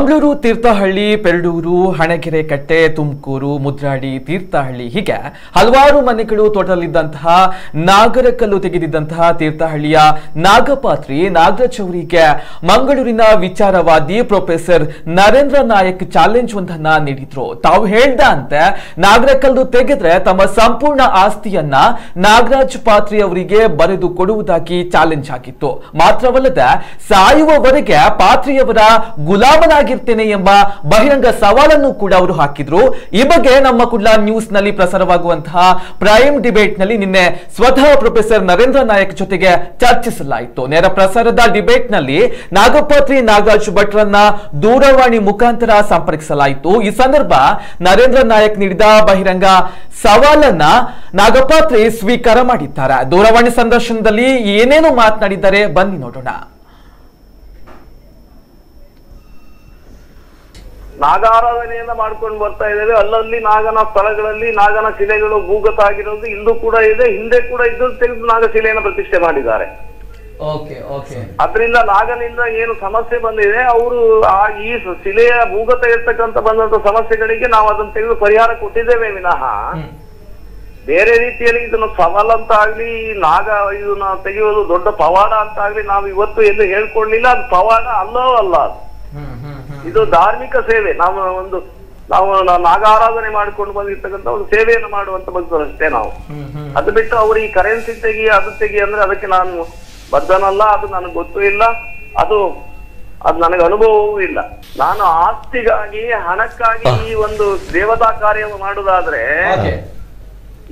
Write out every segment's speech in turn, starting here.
ಮಂಗಳೂರು, ತೀರ್ಥಹಳ್ಳಿ, ಪೆರಡೂರು, ಹಣಗೆರೆ ಕಟ್ಟೆ, ತುಮಕೂರು, ಮುದ್ರಾಡಿ, ತೀರ್ಥಹಳ್ಳಿ ಹೀಗೆ ಹಲವಾರು ಮನೆಗಳು ತೋಟದಲ್ಲಿದ್ದಂತಹ ನಾಗರಕಲ್ಲು ತೆಗೆದಿದ್ದಂತಹ ತೀರ್ಥಹಳ್ಳಿಯ ನಾಗಪಾತ್ರಿ ನಾಗರಾಜ್ ಅವರಿಗೆ ಮಂಗಳೂರಿನ ವಿಚಾರವಾದಿ ಪ್ರೊಫೆಸರ್ ನರೇಂದ್ರ ನಾಯಕ್ ಚಾಲೆಂಜ್ ಒಂದನ್ನ ನೀಡಿದ್ರು. ತಾವು ಹೇಳ್ದಂತೆ ನಾಗರಕಲ್ಲು ತೆಗೆದ್ರೆ ತಮ್ಮ ಸಂಪೂರ್ಣ ಆಸ್ತಿಯನ್ನ ನಾಗರಾಜ್ ಪಾತ್ರಿ ಅವರಿಗೆ ಬರೆದು ಕೊಡುವುದಾಗಿ ಚಾಲೆಂಜ್ ಆಗಿತ್ತು. ಮಾತ್ರವಲ್ಲದೆ ಸಾಯುವವರೆಗೆ ಪಾತ್ರಿಯವರ ಗುಲಾಮನಾಗಿರ್ತೇನೆ ಎಂಬ ಬಹಿರಂಗ ಸವಾಲನ್ನು ಕೂಡ ಅವರು ಹಾಕಿದ್ರು. ಈ ಬಗ್ಗೆ ನಮ್ಮ ಕುಡ್ಲ ನ್ಯೂಸ್ ನಲ್ಲಿ ಪ್ರಸಾರವಾಗುವಂತಹ ಪ್ರೈಮ್ ಡಿಬೇಟ್ ನಲ್ಲಿ ನಿನ್ನೆ ಸ್ವತಃ ಪ್ರೊಫೆಸರ್ ನರೇಂದ್ರ ನಾಯಕ್ ಜೊತೆಗೆ ಚರ್ಚಿಸಲಾಯಿತು. ನೇರ ಪ್ರಸಾರದ ಡಿಬೇಟ್ ನಲ್ಲಿ ನಾಗಪಾತ್ರಿ ನಾಗರಾಜ್ ಭಟ್ರನ್ನ ದೂರವಾಣಿ ಮುಖಾಂತರ ಸಂಪರ್ಕಿಸಲಾಯಿತು. ಈ ಸಂದರ್ಭ ನರೇಂದ್ರ ನಾಯಕ್ ನೀಡಿದ ಬಹಿರಂಗ ಸವಾಲನ್ನ ನಾಗಪಾತ್ರಿ ಸ್ವೀಕಾರ ಮಾಡಿದ್ದಾರೆ. ದೂರವಾಣಿ ಸಂದರ್ಶನದಲ್ಲಿ ಏನೇನು ಮಾತನಾಡಿದ್ದಾರೆ ಬನ್ನಿ ನೋಡೋಣ. ನಾಗಾರಾಧನೆಯನ್ನ ಮಾಡ್ಕೊಂಡು ಬರ್ತಾ ಇದ್ದೇವೆ. ಅಲ್ಲಲ್ಲಿ ನಾಗನ ಸ್ಥಳಗಳಲ್ಲಿ ನಾಗನ ಶಿಲೆಗಳು ಭೂಗತ ಆಗಿರೋದು ಇಲ್ಲೂ ಕೂಡ ಇದೆ, ಹಿಂದೆ ಕೂಡ ಇದ್ದು ತೆಗೆದು ನಾಗಶಿಲೆಯನ್ನು ಪ್ರತಿಷ್ಠೆ ಮಾಡಿದ್ದಾರೆ. ಅದರಿಂದ ನಾಗನಿಂದ ಏನು ಸಮಸ್ಯೆ ಬಂದಿದೆ, ಅವರು ಈ ಶಿಲೆಯ ಭೂಗತ ಇರ್ತಕ್ಕಂಥ ಬಂದಂತ ಸಮಸ್ಯೆಗಳಿಗೆ ನಾವು ಅದನ್ನು ತೆಗೆದು ಪರಿಹಾರ ಕೊಟ್ಟಿದ್ದೇವೆ ವಿನಃ ಬೇರೆ ರೀತಿಯಲ್ಲಿ ಇದನ್ನು ಸವಾಲಂತ ಆಗ್ಲಿ ನಾಗ ಇದನ್ನ ತೆಗೆಯೋದು ದೊಡ್ಡ ಪವಾಡ ಅಂತ ಆಗ್ಲಿ ನಾವು ಇವತ್ತು ಎಂದು ಹೇಳ್ಕೊಳ್ಳಿಲ್ಲ. ಅದು ಪವಾಡ ಅಲ್ಲೋ ಅಲ್ಲ, ಇದು ಧಾರ್ಮಿಕ ಸೇವೆ. ನಾವು ನಾಗಾರಾಧನೆ ಮಾಡ್ಕೊಂಡು ಬಂದಿರ್ತಕ್ಕಂಥ ಒಂದು ಸೇವೆಯನ್ನು ಮಾಡುವಂತ ಭಕ್ತರಷ್ಟೇ ನಾವು. ಅದು ಬಿಟ್ಟು ಅವರು ಈ ಕರೆನ್ಸಿ ತೆಗಿ ಅದು ತೆಗಿ ಅಂದ್ರೆ ಅದಕ್ಕೆ ನಾನು ಬದ್ಧನಲ್ಲ, ಅದು ನನಗೆ ಗೊತ್ತೂ ಇಲ್ಲ, ಅದು ನನಗೆ ಅನುಭವವೂ ಇಲ್ಲ. ನಾನು ಆಸ್ತಿಗಾಗಿ ಹಣಕ್ಕಾಗಿ ಈ ಒಂದು ದೇವತಾ ಕಾರ್ಯ ಮಾಡುವುದಾದ್ರೆ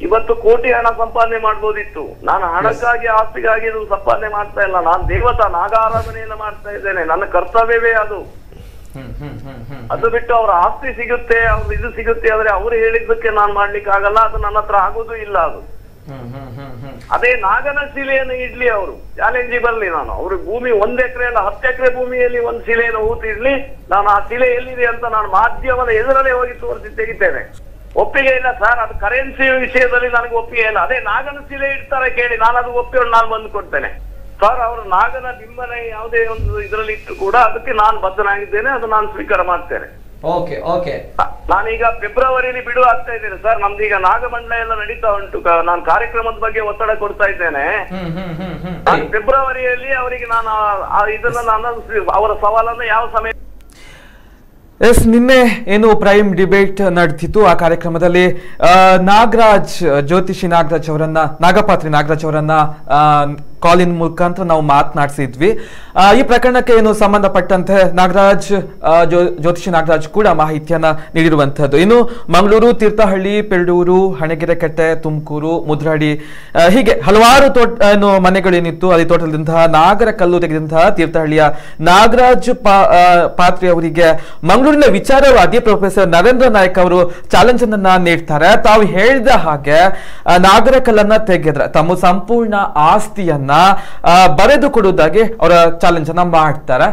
ಇವತ್ತು ಕೋಟಿ ಹಣ ಸಂಪಾದನೆ ಮಾಡ್ಬೋದಿತ್ತು. ನಾನು ಹಣಕ್ಕಾಗಿ ಆಸ್ತಿಗಾಗಿ ಇದು ಸಂಪಾದನೆ ಮಾಡ್ತಾ ಇಲ್ಲ. ನಾನು ದೇವತಾ ನಾಗಾರಾಧನೆಯನ್ನ ಮಾಡ್ತಾ ಇದ್ದೇನೆ. ನನ್ನ ಕರ್ತವ್ಯವೇ ಅದು. ಅದು ಬಿಟ್ಟು ಅವ್ರ ಆಸ್ತಿ ಸಿಗುತ್ತೆ, ಅವ್ರ ಇದು ಸಿಗುತ್ತೆ ಆದ್ರೆ ಅವ್ರು ಹೇಳಿದ್ದಕ್ಕೆ ನಾನು ಮಾಡ್ಲಿಕ್ಕೆ ಆಗಲ್ಲ, ಅದು ನನ್ನ ಹತ್ರ ಆಗೋದು ಇಲ್ಲ. ಅದು ಅದೇ ನಾಗನ ಶಿಲೆಯನ್ನು ಇಡ್ಲಿ, ಅವರು ಚಾಲೆಂಜ್ ಬರ್ಲಿ. ನಾನು ಅವ್ರ ಭೂಮಿ 1 ಎಕರೆ ಅಲ್ಲ 10 ಎಕರೆ ಭೂಮಿಯಲ್ಲಿ ಒಂದು ಶಿಲೆಯನ್ನು ಹೂತಿಡ್ಲಿ, ನಾನು ಆ ಶಿಲೆ ಎಲ್ಲಿದೆ ಅಂತ ನಾನು ಮಾಧ್ಯಮದ ಎದುರಲ್ಲೇ ಹೋಗಿ ತೋರಿಸಿ ತೆಗಿತೇನೆ. ಒಪ್ಪಿಗೆ ಇಲ್ಲ ಸರ್, ಅದು ಕರೆನ್ಸಿ ವಿಷಯದಲ್ಲಿ ನನಗೆ ಒಪ್ಪಿಗೆ ಇಲ್ಲ. ಅದೇ ನಾಗನ ಶಿಲೆ ಇಡ್ತಾರೆ ಕೇಳಿ, ನಾನು ಅದು ಒಪ್ಪಿಕೊಂಡು ನಾನು ಬಂದು ಕೊಡ್ತೇನೆ ಸರ್. ಅವರು ನಾಗನ ಬಿಂಬನೆ ಯಾವುದೇ ಒಂದು ಇದರಲ್ಲಿ ಇಟ್ಟು ಕೂಡ ಅದಕ್ಕೆ ನಾನು ಬದ್ಧನಾಗಿದ್ದೇನೆ, ಅದು ನಾನು ಸ್ವೀಕಾರ ಮಾಡ್ತೇನೆ. ನಾನೀಗ ಫೆಬ್ರವರಿಯಲ್ಲಿ ಬಿಡುವ ಆಗ್ತಾ ಇದ್ದೇನೆ ಸರ್. ನಮ್ದೀಗ ನಾಗಮಂಡಲ ಎಲ್ಲ ನಡೀತಾ ಉಂಟು. ನಾನು ಕಾರ್ಯಕ್ರಮದ ಬಗ್ಗೆ ಒತ್ತಡ ಕೊಡ್ತಾ ಇದ್ದೇನೆ. ಫೆಬ್ರವರಿಯಲ್ಲಿ ಅವರಿಗೆ ನಾನು ಇದನ್ನ ನಾನು ಅವರ ಸವಾಲನ್ನು ಯಾವ ಸಮಯ ನಿನ್ನೆ ಏನು ಪ್ರೈಮ್ ಡಿಬೇಟ್ ನಡೆದಿತ್ತು, ಆ ಕಾರ್ಯಕ್ರಮದಲ್ಲಿ ನಾಗರಾಜ್ ಜ್ಯೋತಿಷಿ ನಾಗರಾಜ್ ಅವರನ್ನ, ನಾಗಪಾತ್ರಿ ನಾಗರಾಜ್ ಅವರನ್ನ ಕಾಲಿನ್ ಮುಖಾಂತರ ನಾವು ಮಾತನಾಡಿಸಿದ್ವಿ. ಈ ಪ್ರಕರಣಕ್ಕೆ ಏನು ಸಂಬಂಧಪಟ್ಟಂತೆ ನಾಗರಾಜ್ ಜ್ಯೋತಿಷಿ ನಾಗರಾಜ್ ಕೂಡ ಮಾಹಿತಿಯನ್ನ ನೀಡಿರುವಂತಹದ್ದು. ಇನ್ನು ಮಂಗಳೂರು, ತೀರ್ಥಹಳ್ಳಿ, ಪೆರಡೂರು, ಹಣಗೆರೆ ಕಟ್ಟೆ, ತುಮಕೂರು, ಮುದ್ರಾಡಿ ಹೀಗೆ ಹಲವಾರು ಏನು ಮನೆಗಳೇನಿತ್ತು ಅಲ್ಲಿ ತೋಟದಂತಹ ನಾಗರ ಕಲ್ಲು ತೆಗೆದಂತಹ ತೀರ್ಥಹಳ್ಳಿಯ ನಾಗರಾಜ್ ಪಾತ್ರಿ ಅವರಿಗೆ ಮಂಗಳೂರಿನ ವಿಚಾರವಾದಿ ಪ್ರೊಫೆಸರ್ ನರೇಂದ್ರ ನಾಯಕ್ ಅವರು ಚಾಲೆಂಜ್ ಅನ್ನ ನೀಡ್ತಾರೆ. ತಾವು ಹೇಳಿದ ಹಾಗೆ ನಾಗರ ಕಲ್ಲನ್ನ ತೆಗೆದ್ರೆ ತಮ್ಮ ಸಂಪೂರ್ಣ ಆಸ್ತಿಯನ್ನ ಬರೆದು ಕೊಡುವುದಾಗಿ ಅವರ ಚಾಲೆಂಜ್ ಅನ್ನ ಮಾಡ್ತಾರೆ.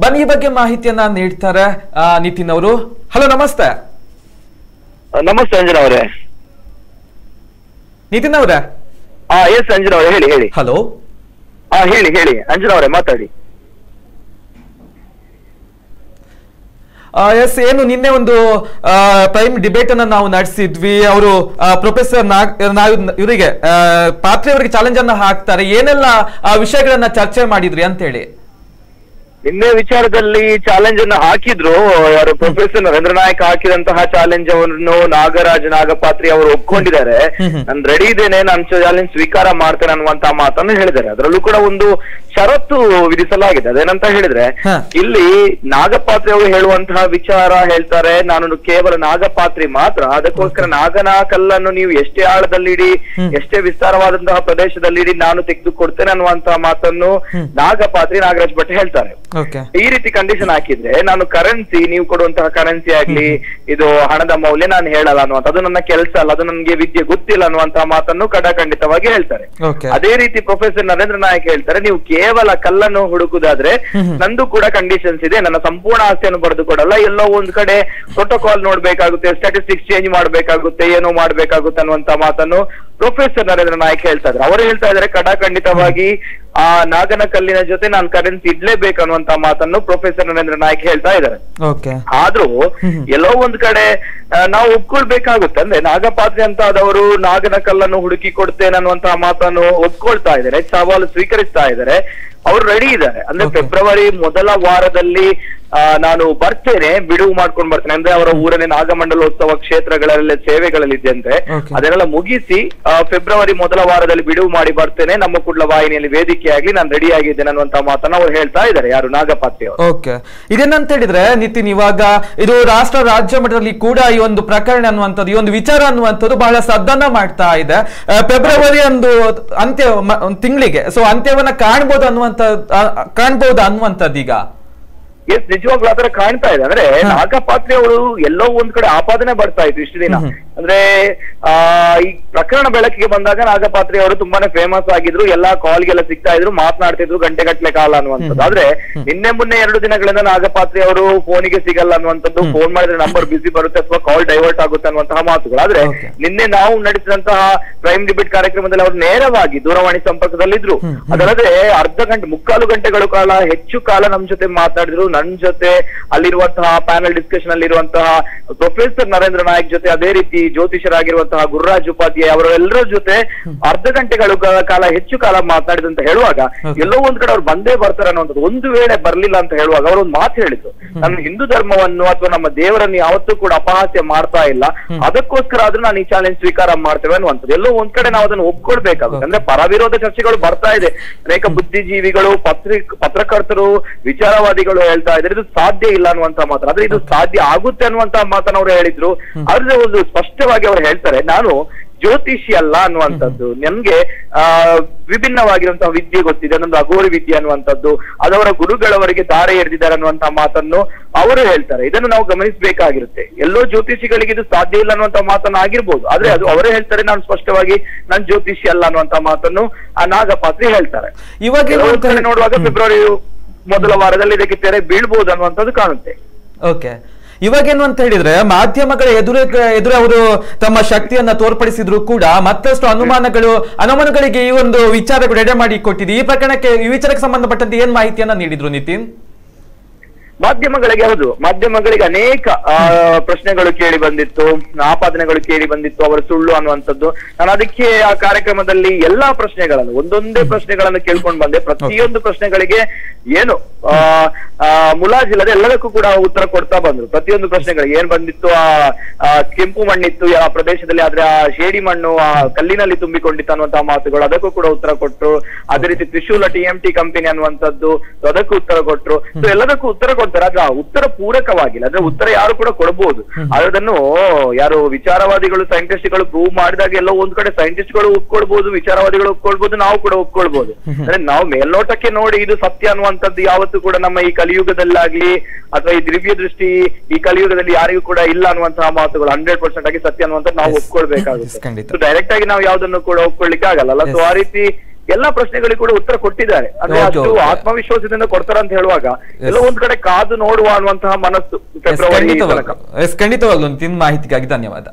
ಬನ್ನಿ ಈ ಬಗ್ಗೆ ಮಾಹಿತಿಯನ್ನ ನೀಡ್ತಾರೆ ನಿತಿನ್ ಅವರು. ಹಲೋ, ನಮಸ್ತೆ. ನಮಸ್ತೆ ಅಂಜನಾ ಅವರೇ. ನಿತಿನ್ ಅವರೇ. ಎಸ್ ಅಂಜನಾ ಅವರೇ, ಹೇಳಿ. ಹಲೋ, ಹೇಳಿ ಅಂಜನಾ ಅವರೇ, ಮಾತಾಡಿ. ಎಸ್, ಏನು ನಿನ್ನೆ ಒಂದು ಪ್ರೈಮ್ ಡಿಬೇಟ್ ಅನ್ನ ನಾವು ನಡೆಸಿದ್ವಿ. ಅವರು ಪ್ರೊಫೆಸರ್ ಇವರಿಗೆ ಪಾತ್ರಿ ಅವರಿಗೆ ಚಾಲೆಂಜ್ ಅನ್ನ ಹಾಕ್ತಾರೆ. ಏನೆಲ್ಲ ವಿಷಯಗಳನ್ನ ಚರ್ಚೆ ಮಾಡಿದ್ರಿ ಅಂತ ಹೇಳಿ ನಿನ್ನೆ ವಿಚಾರದಲ್ಲಿ ಚಾಲೆಂಜ್ ಅನ್ನ ಹಾಕಿದ್ರು. ಯಾರು ಪ್ರೊಫೆಸರ್ ನರೇಂದ್ರ ನಾಯಕ್ ಹಾಕಿದಂತಹ ಚಾಲೆಂಜ್ ಅವನ್ನು ನಾಗರಾಜ್ ನಾಗಪಾತ್ರಿ ಅವರು ಒಪ್ಕೊಂಡಿದ್ದಾರೆ. ನಾನು ರೆಡಿ ಇದ್ದೇನೆ, ನಾನು ಚಾಲೆಂಜ್ ಸ್ವೀಕಾರ ಮಾಡ್ತೇನೆ ಅನ್ನುವಂತಹ ಮಾತನ್ನು ಹೇಳಿದ್ದಾರೆ. ಅದರಲ್ಲೂ ಕೂಡ ಒಂದು ಷರತ್ತು ವಿಧಿಸಲಾಗಿದೆ. ಅದೇನಂತ ಹೇಳಿದ್ರೆ, ಇಲ್ಲಿ ನಾಗಪಾತ್ರಿ ಅವರು ಹೇಳುವಂತಹ ವಿಚಾರ ಹೇಳ್ತಾರೆ, ನಾನು ಕೇವಲ ನಾಗಪಾತ್ರಿ ಮಾತ್ರ, ಅದಕ್ಕೋಸ್ಕರ ನಾಗನ ಕಲ್ಲನ್ನು ನೀವು ಎಷ್ಟೇ ಆಳದಲ್ಲಿಡಿ, ಎಷ್ಟೇ ವಿಸ್ತಾರವಾದಂತಹ ಪ್ರದೇಶದಲ್ಲಿಡಿ, ನಾನು ತೆಗೆದುಕೊಡ್ತೇನೆ ಅನ್ನುವಂತಹ ಮಾತನ್ನು ನಾಗಪಾತ್ರಿ ನಾಗರಾಜ್ ಭಟ್ ಹೇಳ್ತಾರೆ. ಈ ರೀತಿ ಕಂಡೀಷನ್ ಹಾಕಿದ್ರೆ ನಾನು ಕರೆನ್ಸಿ, ನೀವು ಕೊಡುವಂತಹ ಕರೆನ್ಸಿ ಆಗ್ಲಿ, ಇದು ಹಣದ ಮೌಲ್ಯ ನಾನು ಹೇಳಲ್ಲ ಅನ್ನುವಂತ, ಅದು ನನ್ನ ಕೆಲಸ ಅಲ್ಲ, ಅದು ನನಗೆ ವಿದ್ಯೆ ಗೊತ್ತಿಲ್ಲ ಅನ್ನುವಂತಹ ಮಾತನ್ನು ಖಂಡಿತವಾಗಿ ಹೇಳ್ತಾರೆ. ಅದೇ ರೀತಿ ಪ್ರೊಫೆಸರ್ ನರೇಂದ್ರ ನಾಯಕ್ ಹೇಳ್ತಾರೆ, ನೀವು ಕೇವಲ ಕಲ್ಲನ್ನು ಹುಡುಕುದಾದ್ರೆ ನಂದು ಕೂಡ ಕಂಡೀಷನ್ಸ್ ಇದೆ, ನನ್ನ ಸಂಪೂರ್ಣ ಆಸ್ತಿಯನ್ನು ಬರೆದು ಕೊಡಲ್ಲ, ಎಲ್ಲೋ ಒಂದ್ ಕಡೆ ಪ್ರೋಟೋಕಾಲ್ ನೋಡ್ಬೇಕಾಗುತ್ತೆ, ಸ್ಟಾಟಿಸ್ಟಿಕ್ಸ್ ಚೇಂಜ್ ಮಾಡ್ಬೇಕಾಗುತ್ತೆ, ಏನೋ ಮಾಡ್ಬೇಕಾಗುತ್ತೆ ಅನ್ನುವಂತ ಮಾತನ್ನು ಪ್ರೊಫೆಸರ್ ನರೇಂದ್ರ ನಾಯಕ್ ಹೇಳ್ತಾ ಇದ್ದಾರೆ. ಅವರು ಹೇಳ್ತಾ ಇದ್ದಾರೆ ಖಂಡಿತವಾಗಿ ಆ ನಾಗನ ಕಲ್ಲಿನ ಜೊತೆ ನಾನು ಕರೆನ್ಸಿ ಇಡ್ಲೇಬೇಕು ಅನ್ನುವಂತ ಮಾತನ್ನು ಪ್ರೊಫೆಸರ್ ನರೇಂದ್ರ ನಾಯಕ್ ಹೇಳ್ತಾ ಇದ್ದಾರೆ. ಆದ್ರೂ ಎಲ್ಲೋ ಒಂದ್ ಕಡೆ ನಾವು ಒಪ್ಕೊಳ್ಬೇಕಾಗುತ್ತೆ. ಅಂದ್ರೆ ನಾಗಪಾತ್ರೆ ಅಂತ ಆದವರು ನಾಗನ ಕಲ್ಲನ್ನು ಹುಡುಕಿ ಕೊಡ್ತೇನೆ ಅನ್ನುವಂತಹ ಮಾತನ್ನು ಒಪ್ಕೊಳ್ತಾ ಇದ್ದಾರೆ, ಸವಾಲು ಸ್ವೀಕರಿಸ್ತಾ ಇದ್ದಾರೆ, ಅವ್ರು ರೆಡಿ ಇದ್ದಾರೆ. ಅಂದ್ರೆ ಫೆಬ್ರವರಿ ಮೊದಲ ವಾರದಲ್ಲಿ ನಾನು ಬರ್ತೇನೆ, ಬಿಡುವು ಮಾಡ್ಕೊಂಡು ಬರ್ತೇನೆ. ಅಂದ್ರೆ ಅವರ ಊರನೇ ನಾಗಮಂಡಲೋತ್ಸವ ಕ್ಷೇತ್ರಗಳಲ್ಲಿ ಸೇವೆಗಳಲ್ಲಿದ್ದಂತೆ ಅದನ್ನೆಲ್ಲ ಮುಗಿಸಿ ಫೆಬ್ರವರಿ ಮೊದಲ ವಾರದಲ್ಲಿ ಬಿಡುವು ಮಾಡಿ ಬರ್ತೇನೆ, ನಮ್ಮ ಕುಡ್ಲ ವಾಹಿನಿಯಲ್ಲಿ ವೇದಿಕೆಯಾಗಿ ನಾನು ರೆಡಿ ಆಗಿದ್ದೇನೆ ಅನ್ನುವಂತ ಮಾತನ್ನ ಅವ್ರು ಹೇಳ್ತಾ ಇದ್ದಾರೆ, ಯಾರು ನಾಗಪಾತ್ರೆ ಅವರು. ಓಕೆ, ಇದೇನಂತ ಹೇಳಿದ್ರೆ ನಿತಿನ್, ಇವಾಗ ಇದು ರಾಷ್ಟ್ರ ರಾಜ್ಯ ಮಟ್ಟದಲ್ಲಿ ಕೂಡ ಈ ಒಂದು ಪ್ರಕರಣ ಅನ್ನುವಂಥದ್ದು, ಈ ಒಂದು ವಿಚಾರ ಅನ್ನುವಂಥದ್ದು ಬಹಳ ಸದ್ದನ್ನ ಮಾಡ್ತಾ ಇದೆ. ಫೆಬ್ರವರಿ ಒಂದು ಅಂತ್ಯ ತಿಂಗಳಿಗೆ ಸೊ ಅಂತ್ಯವನ್ನ ಕಾಣ್ಬೋದು ಅನ್ನುವಂಥದ್ದು ಈಗ ಎಸ್, ನಿಜವಾಗ್ಲೂ ಆತರ ಕಾಣ್ತಾ ಇದೆ. ಅಂದ್ರೆ ನಾಗಪಾತ್ರೆ ಅವರು ಎಲ್ಲೋ ಒಂದ್ ಕಡೆ ಆಪಾದನೆ ಬರ್ತಾ ಇತ್ತು ಇಷ್ಟು ದಿನ. ಅಂದ್ರೆ ಈ ಪ್ರಕರಣ ಬೆಳಕಿಗೆ ಬಂದಾಗ ನಾಗಪಾತ್ರೆ ಅವರು ತುಂಬಾನೇ ಫೇಮಸ್ ಆಗಿದ್ರು, ಎಲ್ಲಾ ಕಾಲ್ಗೆಲ್ಲ ಸಿಗ್ತಾ ಇದ್ರು, ಮಾತನಾಡ್ತಿದ್ರು ಗಂಟೆಗಟ್ಲೆ ಕಾಲ ಅನ್ನುವಂಥದ್ದು. ಆದ್ರೆ ನಿನ್ನೆ ಮೊನ್ನೆ 2 ದಿನಗಳಿಂದ ನಾಗಪಾತ್ರೆ ಅವರು ಫೋನಿಗೆ ಸಿಗಲ್ಲ ಅನ್ನುವಂಥದ್ದು, ಫೋನ್ ಮಾಡಿದ್ರೆ ನಂಬರ್ ಬಿಸಿ ಬರುತ್ತೆ ಅಥವಾ ಕಾಲ್ ಡೈವರ್ಟ್ ಆಗುತ್ತೆ ಅನ್ನುವಂತಹ ಮಾತುಗಳು. ಆದ್ರೆ ನಿನ್ನೆ ನಾವು ನಡೆಸಿದಂತಹ ಕ್ರೈಮ್ ಡಿಬೇಟ್ ಕಾರ್ಯಕ್ರಮದಲ್ಲಿ ಅವರು ನೇರವಾಗಿ ದೂರವಾಣಿ ಸಂಪರ್ಕದಲ್ಲಿದ್ರು. ಅದಲ್ಲದೆ ಮುಕ್ಕಾಲು ಗಂಟೆಗಳ ಕಾಲ ಹೆಚ್ಚು ಕಾಲ ನಮ್ ಜೊತೆ ಮಾತಾಡಿದ್ರು. ನನ್ ಜೊತೆ ಅಲ್ಲಿರುವಂತಹ ಪ್ಯಾನಲ್ ಡಿಸ್ಕಷನ್ ಅಲ್ಲಿರುವಂತಹ ಪ್ರೊಫೆಸರ್ ನರೇಂದ್ರ ನಾಯಕ್ ಜೊತೆ, ಅದೇ ರೀತಿ ಜ್ಯೋತಿಷರಾಗಿರುವಂತಹ ಗುರುರಾಜ್ ಉಪಾಧ್ಯಾಯ ಅವರೆಲ್ಲರ ಜೊತೆ ಅರ್ಧ ಗಂಟೆಗಳ ಕಾಲ ಹೆಚ್ಚು ಕಾಲ ಮಾತನಾಡಿದಂತ ಹೇಳುವಾಗ ಎಲ್ಲೋ ಒಂದ್ ಕಡೆ ಅವ್ರು ಬಂದೇ ಬರ್ತಾರೆ ಅನ್ನುವಂಥದ್ದು. ಒಂದು ವೇಳೆ ಬರ್ಲಿಲ್ಲ ಅಂತ ಹೇಳುವಾಗ ಅವರು ಒಂದು ಮಾತು ಹೇಳಿದ್ರು, ನನ್ನ ಹಿಂದೂ ಧರ್ಮವನ್ನು ಅಥವಾ ನಮ್ಮ ದೇವರನ್ನು ಯಾವತ್ತೂ ಕೂಡ ಅಪಹಾಸ್ಯ ಮಾಡ್ತಾ ಇಲ್ಲ, ಅದಕ್ಕೋಸ್ಕರ ಆದ್ರೂ ನಾನು ಈ ಚಾಲೆಂಜ್ ಸ್ವೀಕಾರ ಮಾಡ್ತೇವೆ ಅನ್ನುವಂಥದ್ದು. ಎಲ್ಲೋ ಒಂದ್ ಕಡೆ ನಾವು ಅದನ್ನು ಒಪ್ಕೊಳ್ಬೇಕಾಗುತ್ತೆ. ಅಂದ್ರೆ ಪರವಿರೋಧ ಚರ್ಚೆಗಳು ಬರ್ತಾ ಇದೆ, ಅನೇಕ ಬುದ್ಧಿಜೀವಿಗಳು, ಪತ್ರಕರ್ತರು, ವಿಚಾರವಾದಿಗಳು ಹೇಳ್ತಾ ಇದ್ದಾರೆ ಇದು ಸಾಧ್ಯ ಇಲ್ಲ ಅನ್ನುವಂತ ಮಾತನ್ನ. ಆದ್ರೆ ಇದು ಸಾಧ್ಯ ಆಗುತ್ತೆ ಅನ್ನುವಂತ ಮಾತನ್ನ ಅವರು ಹೇಳಿದ್ರು. ಆದ್ರೆ ಒಂದು ಸ್ಪಷ್ಟವಾಗಿ ಅವರು ಹೇಳ್ತಾರೆ, ನಾನು ಜ್ಯೋತಿಷಿ ಅಲ್ಲ ಅನ್ನುವಂಥದ್ದು, ನನ್ಗೆ ವಿಭಿನ್ನವಾಗಿರುವಂತಹ ವಿದ್ಯೆ ಗೊತ್ತಿದೆ, ನಂದು ಅಘೋರಿ ವಿದ್ಯೆ ಅನ್ನುವಂಥದ್ದು, ಅದವರ ಗುರುಗಳವರಿಗೆ ದಾರೆ ಎರೆದಿದ್ದಾರೆ ಅನ್ನುವಂತಹ ಮಾತನ್ನು ಅವರು ಹೇಳ್ತಾರೆ. ಇದನ್ನು ನಾವು ಗಮನಿಸಬೇಕಾಗಿರುತ್ತೆ. ಎಲ್ಲೋ ಜ್ಯೋತಿಷಿಗಳಿಗೆ ಇದು ಸಾಧ್ಯ ಇಲ್ಲ ಅನ್ನುವಂತ ಮಾತನ್ನ ಆಗಿರ್ಬೋದು, ಆದ್ರೆ ಅದು ಅವರೇ ಹೇಳ್ತಾರೆ, ನಾನು ಸ್ಪಷ್ಟವಾಗಿ ನಾನು ಜ್ಯೋತಿಷಿ ಅಲ್ಲ ಅನ್ನುವಂತ ಮಾತನ್ನು ಆ ನಾಗಪಾತ್ರೆ ಹೇಳ್ತಾರೆ. ಇವಾಗ ನೋಡುವಾಗ ಫೆಬ್ರವರಿ ಮೊದಲ ವಾರದಲ್ಲಿ ಇದಕ್ಕೆ ತೆರೆ ಬೀಳ್ಬಹುದು ಅನ್ನುವಂಥದ್ದು ಕಾಣುತ್ತೆ. ಓಕೆ, ಇವಾಗೇನು ಅಂತ ಹೇಳಿದ್ರೆ ಮಾಧ್ಯಮಗಳ ಎದುರು ಅವರು ತಮ್ಮ ಶಕ್ತಿಯನ್ನ ತೋರ್ಪಡಿಸಿದ್ರು ಕೂಡ ಮತ್ತಷ್ಟು ಅನುಮಾನಗಳಿಗೆ ಈ ಒಂದು ವಿಚಾರಗಳು ಎಡೆ ಮಾಡಿ ಕೊಟ್ಟಿದೆ. ಈ ವಿಚಾರಕ್ಕೆ ಸಂಬಂಧಪಟ್ಟಂತೆ ಏನ್ ಮಾಹಿತಿಯನ್ನ ನೀಡಿದ್ರು ನಿತಿನ್? ಮಾಧ್ಯಮಗಳಿಗೆ ಅನೇಕ ಪ್ರಶ್ನೆಗಳು ಕೇಳಿ ಬಂದಿತ್ತು, ಆಪಾದನೆಗಳು ಕೇಳಿ ಬಂದಿತ್ತು, ಅವರು ಸುಳ್ಳು ಅನ್ನುವಂಥದ್ದು. ನಾನು ಅದಕ್ಕೆ ಆ ಕಾರ್ಯಕ್ರಮದಲ್ಲಿ ಎಲ್ಲಾ ಪ್ರಶ್ನೆಗಳನ್ನು ಒಂದೊಂದೇ ಪ್ರಶ್ನೆಗಳನ್ನು ಕೇಳ್ಕೊಂಡು ಬಂದೆ. ಪ್ರತಿಯೊಂದು ಪ್ರಶ್ನೆಗಳಿಗೆ ಏನು ಮುಲಾಜಿಲ್ಲದೆ ಎಲ್ಲದಕ್ಕೂ ಕೂಡ ಉತ್ತರ ಕೊಡ್ತಾ ಬಂದ್ರು. ಪ್ರತಿಯೊಂದು ಪ್ರಶ್ನೆಗಳಿಗೆ ಏನ್ ಬಂದಿತ್ತು, ಆ ಕೆಂಪು ಮಣ್ಣಿತ್ತು ಆ ಪ್ರದೇಶದಲ್ಲಿ, ಆದ್ರೆ ಆ ಶೇಡಿ ಮಣ್ಣು ಆ ಕಲ್ಲಿನಲ್ಲಿ ತುಂಬಿಕೊಂಡಿತ್ತು ಅನ್ನುವಂತಹ ಮಾತುಗಳು, ಅದಕ್ಕೂ ಕೂಡ ಉತ್ತರ ಕೊಟ್ರು. ಅದೇ ರೀತಿ ತ್ರಿಶೂಲ TMT ಕಂಪನಿ ಅನ್ನುವಂಥದ್ದು, ಅದಕ್ಕೂ ಉತ್ತರ ಕೊಟ್ರು. ಸೊ ಎಲ್ಲದಕ್ಕೂ ಉತ್ತರ ಕೊಡ್ತಾರೆ. ಆದ್ರೆ ಆ ಉತ್ತರ ಪೂರಕವಾಗಿಲ್ಲ. ಅಂದ್ರೆ ಉತ್ತರ ಯಾರು ಕೂಡ ಕೊಡಬಹುದು, ಅದನ್ನು ಯಾರು ವಿಚಾರವಾದಿಗಳು, ಸೈಂಟಿಸ್ಟ್ಗಳು ಪ್ರೂವ್ ಮಾಡಿದಾಗ ಎಲ್ಲೋ ಒಂದ್ ಕಡೆ ಸೈಂಟಿಸ್ಟ್ಗಳು ಒಪ್ಕೊಳ್ಬಹುದು, ವಿಚಾರವಾದಿಗಳು ಒಪ್ಕೊಳ್ಬಹುದು, ನಾವು ಕೂಡ ಒಪ್ಕೊಳ್ಬಹುದು. ಅಂದ್ರೆ ನಾವು ಮೇಲ್ನೋಟಕ್ಕೆ ನೋಡಿ ಇದು ಸತ್ಯ ಅನ್ನುವಂಥದ್ದು ಯಾವತ್ತೂ ಕೂಡ ನಮ್ಮ ಈ ಕಲಿಯುಗದಲ್ಲಾಗ್ಲಿ ಅಥವಾ ಈ ದಿವ್ಯ ದೃಷ್ಟಿ ಈ ಕಲಿಯುಗದಲ್ಲಿ ಯಾರಿಗೂ ಕೂಡ ಇಲ್ಲ ಅನ್ನುವಂತಹ ಮಾತುಗಳು 100% ಆಗಿ ಸತ್ಯ ಅನ್ನುವಂಥದ್ದು ನಾವು ಒಪ್ಕೊಳ್ಬೇಕಾಗುತ್ತೆ. ಡೈರೆಕ್ಟ್ ಆಗಿ ನಾವು ಯಾವ್ದನ್ನು ಕೂಡ ಒಪ್ಕೊಳ್ಳಿಕ್ಕೆ ಆಗಲ್ಲ. ಸೊ ಆ ರೀತಿ ಎಲ್ಲಾ ಪ್ರಶ್ನೆಗಳಿಗೂ ಕೂಡ ಉತ್ತರ ಕೊಟ್ಟಿದ್ದಾರೆ. ಅಂದ್ರೆ ಅಷ್ಟು ಆತ್ಮವಿಶ್ವಾಸದಿಂದ ಕೊಡ್ತಾರ ಅಂತ ಹೇಳುವಾಗ ಎಲ್ಲ ಒಂದ್ ಕಡೆ ಕಾದು ನೋಡುವ ಅನ್ನುವಂತಹ ಮನಸ್ಸು. ಖಂಡಿತವಾಗ್ಲೂ ನಿತಿನ್, ಮಾಹಿತಿಗಾಗಿ ಧನ್ಯವಾದ.